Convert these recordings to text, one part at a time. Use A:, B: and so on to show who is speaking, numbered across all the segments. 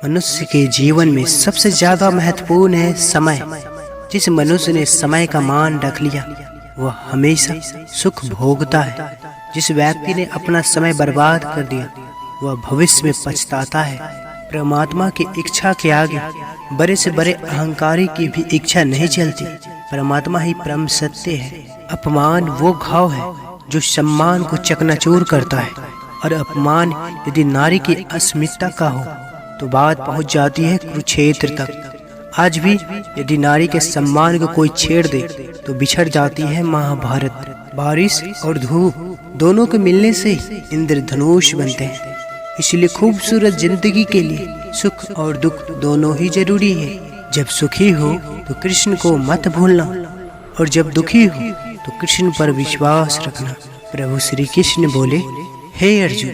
A: मनुष्य के जीवन में सबसे ज्यादा महत्वपूर्ण है समय। जिस मनुष्य ने समय का मान रख लिया वह हमेशा सुख भोगता है। जिस व्यक्ति ने अपना समय बर्बाद कर दिया वह भविष्य में पछताता है। परमात्मा की इच्छा के आगे बड़े से बड़े अहंकारी की भी इच्छा नहीं चलती। परमात्मा ही परम सत्य है। अपमान वो घाव है जो सम्मान को चकनाचूर करता है, और अपमान यदि नारी की अस्मिता का हो तो बात पहुंच जाती है कुरुक्षेत्र तक। आज भी यदि नारी के सम्मान को कोई छेड़ दे तो बिछड़ जाती है महाभारत। बारिश और धूप दोनों के मिलने से इंद्रधनुष बनते हैं। इसलिए खूबसूरत जिंदगी के लिए सुख और दुख दोनों ही जरूरी है। जब सुखी हो तो कृष्ण को मत भूलना, और जब दुखी हो तो कृष्ण पर विश्वास रखना। प्रभु श्री कृष्ण बोले, हे अर्जुन,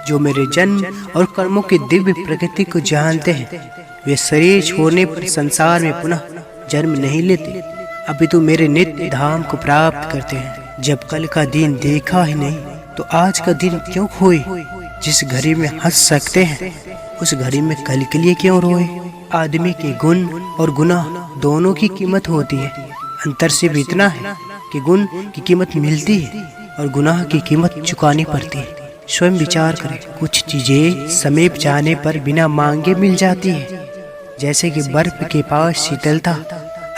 A: जो मेरे जन्म और कर्मों की दिव्य प्रकृति को जानते हैं वे शरीर छोड़ने पर संसार में पुनः जन्म नहीं लेते, अपितु मेरे नित्य धाम को प्राप्त करते हैं। जब कल का दिन देखा ही नहीं तो आज का दिन क्यों खोए? जिस घड़ी में हंस सकते हैं उस घड़ी में कल के लिए क्यों रोए? आदमी के गुण और गुनाह दोनों की कीमत होती है। अंतर सिर्फ इतना है कि गुण की कीमत मिलती है और गुनाह की कीमत चुकानी पड़ती है। स्वयं विचार करें, कुछ चीजें समीप जाने पर बिना मांगे मिल जाती है, जैसे कि बर्फ के पास शीतलता,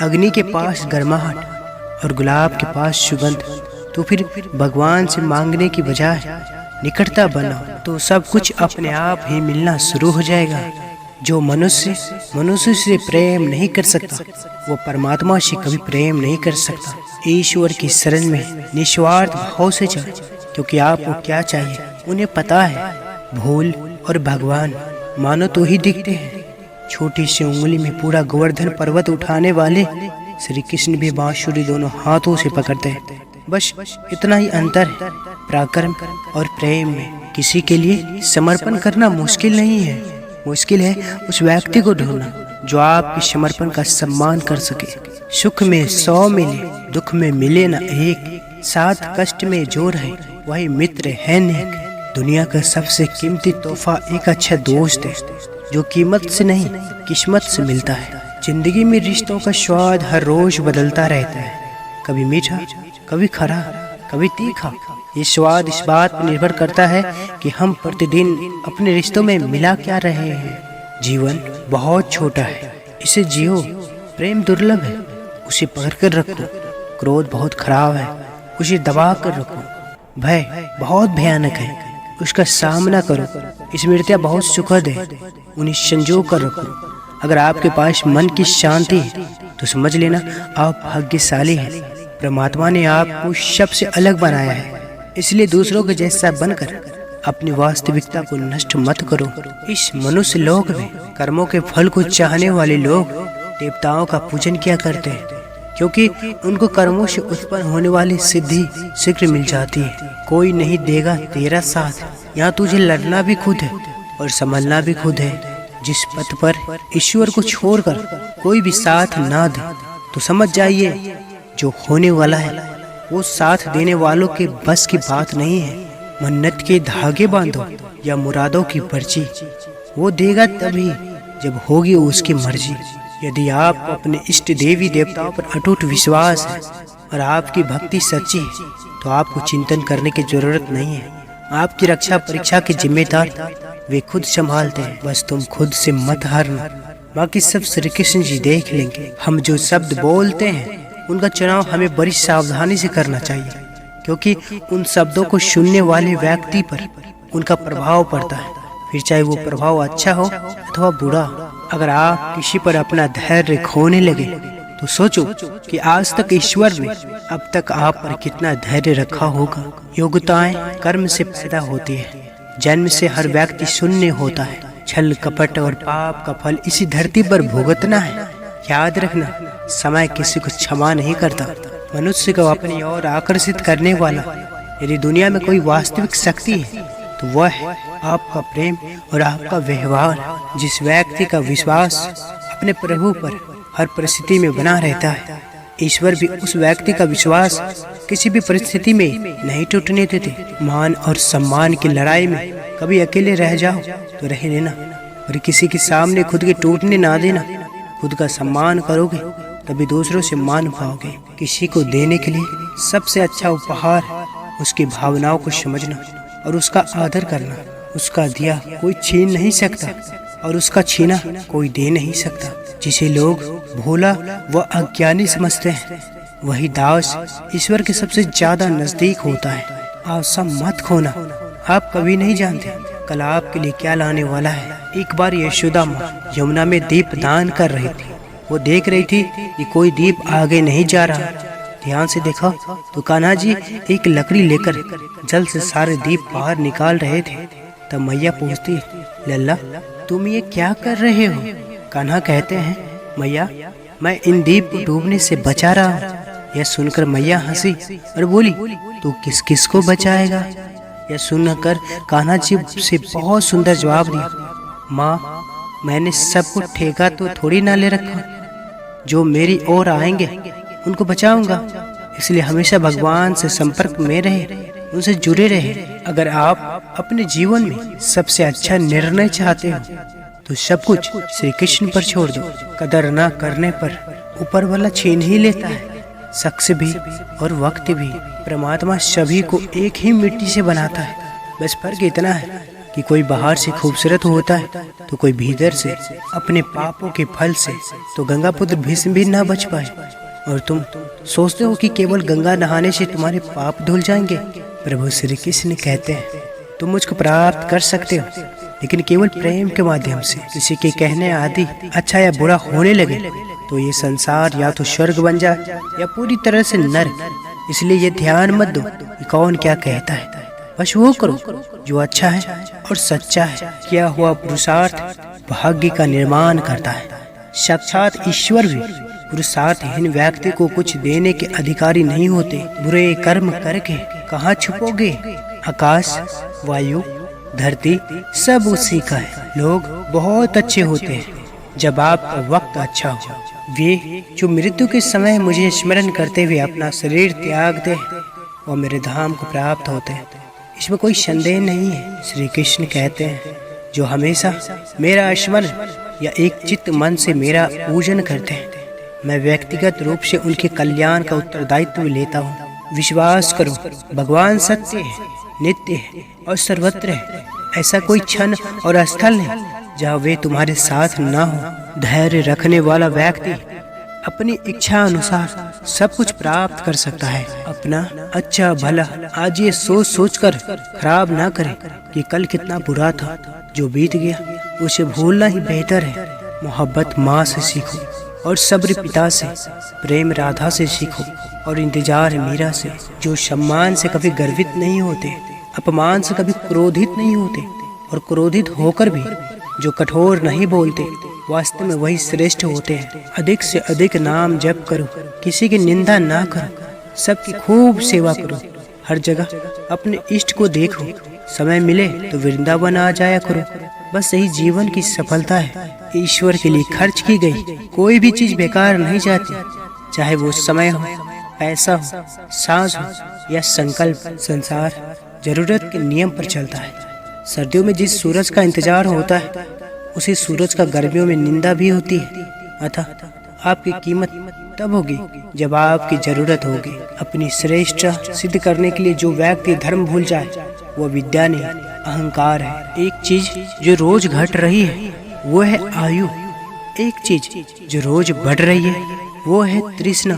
A: अग्नि के पास गर्माहट और गुलाब के पास सुगंध। तो फिर भगवान से मांगने की बजाय निकटता बनाओ तो सब कुछ अपने आप ही मिलना शुरू हो जाएगा। जो मनुष्य से प्रेम नहीं कर सकता वो परमात्मा से कभी प्रेम नहीं कर सकता। ईश्वर की शरण में निस्वार्थ भाव से चले, क्योंकि आपको क्या चाहिए उन्हें पता है। भूल और भगवान मानो तो ही दिखते हैं। छोटी सी उंगली में पूरा गोवर्धन पर्वत उठाने वाले श्री कृष्ण भी बांसुरी दोनों हाथों से पकड़ते हैं। बस इतना ही अंतर है पराक्रम और प्रेम में। किसी के लिए समर्पण करना मुश्किल नहीं है, मुश्किल है उस व्यक्ति को ढूंढना जो आपके समर्पण का सम्मान कर सके। सुख में 100 मिले, दुख में मिले न एक, साथ कष्ट में जो रहे वही मित्र है नेक। दुनिया का सबसे कीमती तोहफा एक अच्छा दोस्त है जो कीमत से नहीं किस्मत से मिलता है। जिंदगी में रिश्तों का स्वाद हर रोज बदलता रहता है, कभी मीठा, कभी खरा, कभी तीखा। ये स्वाद इस बात पर निर्भर करता है कि हम प्रतिदिन अपने रिश्तों में मिला क्या रहे हैं। जीवन बहुत छोटा है, इसे जियो। प्रेम दुर्लभ है, उसे पकड़ कर रखो। क्रोध बहुत खराब है, उसे दबा कर रखो। भय बहुत भयानक है, उसका सामना करो। स्मृतियाँ बहुत सुखद है, उन्हें संजो कर रखो। अगर आपके पास मन की शांति है तो समझ लेना आप भाग्यशाली हैं। परमात्मा ने आपको सबसे अलग बनाया है, इसलिए दूसरों के जैसा बनकर अपनी वास्तविकता को नष्ट मत करो। इस मनुष्य लोक में कर्मों के फल को चाहने वाले लोग देवताओं का पूजन किया करते हैं, क्योंकि उनको कर्मों से उत्पन्न होने वाली सिद्धि शीघ्र मिल जाती है। कोई नहीं देगा तेरा साथ, यहाँ तुझे लड़ना भी खुद है और संभलना भी खुद है। जिस पथ पर ईश्वर को छोड़कर कोई भी साथ ना दे तो समझ जाइए जो होने वाला है वो साथ देने वालों के बस की बात नहीं है। मन्नत के धागे बांधो या मुरादों की पर्ची, वो देगा तभी जब होगी उसकी मर्जी। यदि आप अपने इष्ट देवी देवताओं पर अटूट विश्वास है और आपकी भक्ति सच्ची है तो आपको चिंतन करने की जरूरत नहीं है। आपकी रक्षा परीक्षा के जिम्मेदार वे खुद संभालते हैं, बस तुम खुद से मत हारना। बाकी सब श्री कृष्ण जी देख लेंगे। हम जो शब्द बोलते हैं उनका चुनाव हमें बड़ी सावधानी से करना चाहिए, क्योंकि उन शब्दों को सुनने वाले व्यक्ति पर उनका प्रभाव पड़ता है, फिर चाहे वो प्रभाव अच्छा हो अथवा बुरा। अगर आप किसी पर अपना धैर्य खोने लगे तो सोचो कि आज तक ईश्वर ने अब तक आप पर कितना धैर्य रखा होगा। योग्यताएं कर्म से पैदा होती है, जन्म से हर व्यक्ति शून्य होता है। छल कपट और पाप का फल इसी धरती पर भुगतना है। याद रखना, समय किसी को क्षमा नहीं करता। मनुष्य को अपनी ओर आकर्षित करने वाला यदि दुनिया में कोई वास्तविक शक्ति है तो वह है आपका प्रेम और आपका व्यवहार। जिस व्यक्ति का विश्वास अपने प्रभु पर हर परिस्थिति में बना रहता है, ईश्वर भी उस व्यक्ति का विश्वास किसी भी परिस्थिति में नहीं टूटने देते। मान और सम्मान की लड़ाई में कभी अकेले रह जाओ तो रह लेना, और किसी के सामने खुद के टूटने ना देना। खुद का सम्मान करोगे तभी दूसरों से मान पाओगे। किसी को देने के लिए सबसे अच्छा उपहार उसकी भावनाओं को समझना और उसका आदर करना। उसका दिया कोई छीन नहीं सकता और उसका छीना कोई दे नहीं सकता। जिसे लोग भोला व अज्ञानी समझते हैं, वही दास ईश्वर के सबसे ज्यादा नजदीक होता है। आशा मत खोना, आप कभी नहीं जानते कल आपके लिए क्या लाने वाला है। एक बार यशोदा माँ यमुना में दीप दान कर रही थी। वो देख रही थी कि कोई दीप आगे नहीं जा रहा। ध्यान से देखा तो कान्हा जी एक लकड़ी लेकर जल से सारे दीप बाहर निकाल रहे थे। तब मैया पूछती, लल्ला तुम ये क्या कर रहे हो? कान्हा कहते हैं, मैया मैं इन दीप को डूबने से बचा रहा हूँ। यह सुनकर मैया हंसी और बोली, तू किस किस को बचाएगा? यह सुनकर कान्हा जी से बहुत सुंदर जवाब दिया, माँ मैंने सबको ठेका तो थोड़ी ना ले रखा। जो मेरी ओर आएंगे उनको बचाऊंगा। इसलिए हमेशा भगवान से संपर्क में रहे, उनसे जुड़े रहे। अगर आप अपने जीवन में सबसे अच्छा निर्णय चाहते हो तो सब कुछ श्री कृष्ण पर छोड़ दो। कदर ना करने पर ऊपर वाला छीन ही लेता है, शख्स भी और वक्त भी। परमात्मा सभी को एक ही मिट्टी से बनाता है। बस फर्क इतना है कि कोई बाहर से खूबसूरत होता है तो कोई भीतर से अपने पापों के फल से। तो गंगा पुत्र भीष्म भी ना बच पाए और तुम सोचते हो कि केवल गंगा नहाने से तुम्हारे पाप धुल जाएंगे। प्रभु श्री कृष्ण कहते हैं, तुम मुझको प्राप्त कर सकते हो लेकिन केवल प्रेम के माध्यम से। किसी के कहने आदि अच्छा या बुरा होने लगे तो ये संसार या तो स्वर्ग बन जाए या पूरी तरह से नरक। इसलिए ये ध्यान मत दो कि कौन क्या कहता है, बस वो करो जो अच्छा है और सच्चा है। किया हुआ पुरुषार्थ भाग्य का निर्माण करता है। साक्षात ईश्वर भी पुरुषार्थहीन व्यक्ति को कुछ देने के अधिकारी नहीं होते। बुरे कर्म करके कहाँ छुपोगे? आकाश, वायु, धरती सब उसी का है। लोग बहुत अच्छे होते हैं जब आपका वक्त अच्छा हो। वे जो मृत्यु के समय मुझे स्मरण करते हुए अपना शरीर त्याग दे वो मेरे धाम को प्राप्त होते हैं। इसमें कोई संदेह नहीं है। श्री कृष्ण कहते हैं, जो हमेशा मेरा स्मरण या एक चित्त मन से मेरा पूजन करते हैं, मैं व्यक्तिगत रूप से उनके कल्याण का उत्तरदायित्व लेता हूँ। विश्वास करो, भगवान सत्य है, नित्य है और सर्वत्र है। ऐसा कोई क्षण और स्थल नहीं जहाँ वे तुम्हारे साथ ना हो। धैर्य रखने वाला व्यक्ति अपनी इच्छा अनुसार सब कुछ प्राप्त कर सकता है। अपना अच्छा भला आज ये सोच सोच कर खराब ना करे कि कल कितना बुरा था। जो बीत गया उसे भूलना ही बेहतर है। मोहब्बत माँ से सीखो और सब्र पिता से, प्रेम राधा से सीखो और इंतजार मीरा से। जो सम्मान से कभी गर्वित नहीं होते, अपमान से कभी क्रोधित नहीं होते और क्रोधित होकर भी जो कठोर नहीं बोलते, वास्तव में वही श्रेष्ठ होते हैं। अधिक से अधिक नाम जप करो, किसी की निंदा ना करो, सबकी खूब सेवा करो। हर जगह अपने इष्ट को देखो। समय मिले तो वृंदावन आ जाया करो। बस यही जीवन की सफलता है। ईश्वर के लिए खर्च की गई कोई भी चीज बेकार नहीं जाती, चाहे वो समय हो, पैसा हो, सांस हो या संकल्प। संसार जरूरत के नियम पर चलता है। सर्दियों में जिस सूरज का इंतजार होता है उसी सूरज का गर्मियों में निंदा भी होती है। अतः आपकी कीमत तब होगी जब आपकी जरूरत होगी। अपनी श्रेष्ठता सिद्ध करने के लिए जो व्यक्ति धर्म भूल जाए वो विद्या नहीं अहंकार है। एक चीज जो रोज घट रही है वो है आयु। एक चीज जो रोज बढ़ रही है वो है तृष्णा।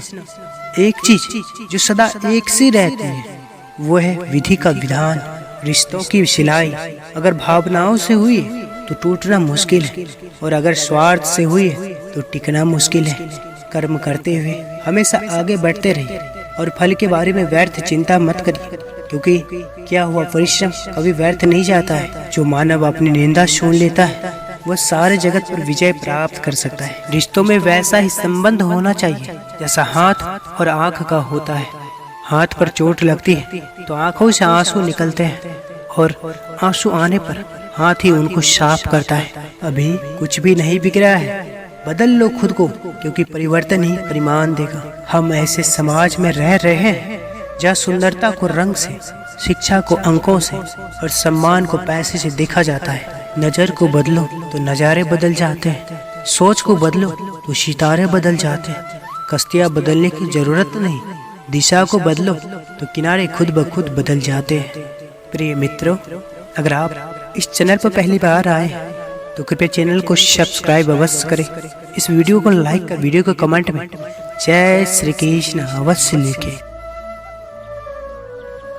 A: एक चीज जो सदा एक सी रहती है वो है विधि का विधान। रिश्तों की सिलाई अगर भावनाओं से हुई तो टूटना मुश्किल है और अगर स्वार्थ से हुई तो टिकना मुश्किल है। कर्म करते हुए हमेशा आगे बढ़ते रहिए और फल के बारे में व्यर्थ चिंता मत करिए, क्योंकि क्या हुआ परिश्रम कभी व्यर्थ नहीं जाता है। जो मानव अपनी निंदा सुन लेता है वह सारे जगत पर विजय प्राप्त कर सकता है। रिश्तों में वैसा ही संबंध होना चाहिए जैसा हाथ और आंख का होता है। हाथ पर चोट लगती है तो आंखों से आंसू निकलते हैं और आंसू आने पर हाथ ही उनको साफ करता है। अभी कुछ भी नहीं बिक रहा है, बदल लो खुद को, क्योंकि परिवर्तन ही परिमाण देगा। हम ऐसे समाज में रह रहे हैं जहाँ सुंदरता को रंग से शिक्षा को अंकों से और सम्मान को पैसे से देखा जाता है। नज़र को बदलो तो नज़ारे बदल जाते हैं, सोच को बदलो तो सितारे बदल जाते हैं। कश्तियाँ बदलने की ज़रूरत नहीं, दिशा को बदलो तो किनारे खुद ब खुद बदल जाते हैं। प्रिय मित्रों, अगर आप इस चैनल पर पहली बार आए हैं तो कृपया चैनल को सब्सक्राइब अवश्य करें। इस वीडियो को लाइक कर वीडियो को कमेंट में जय श्री कृष्ण अवश्य लिखें।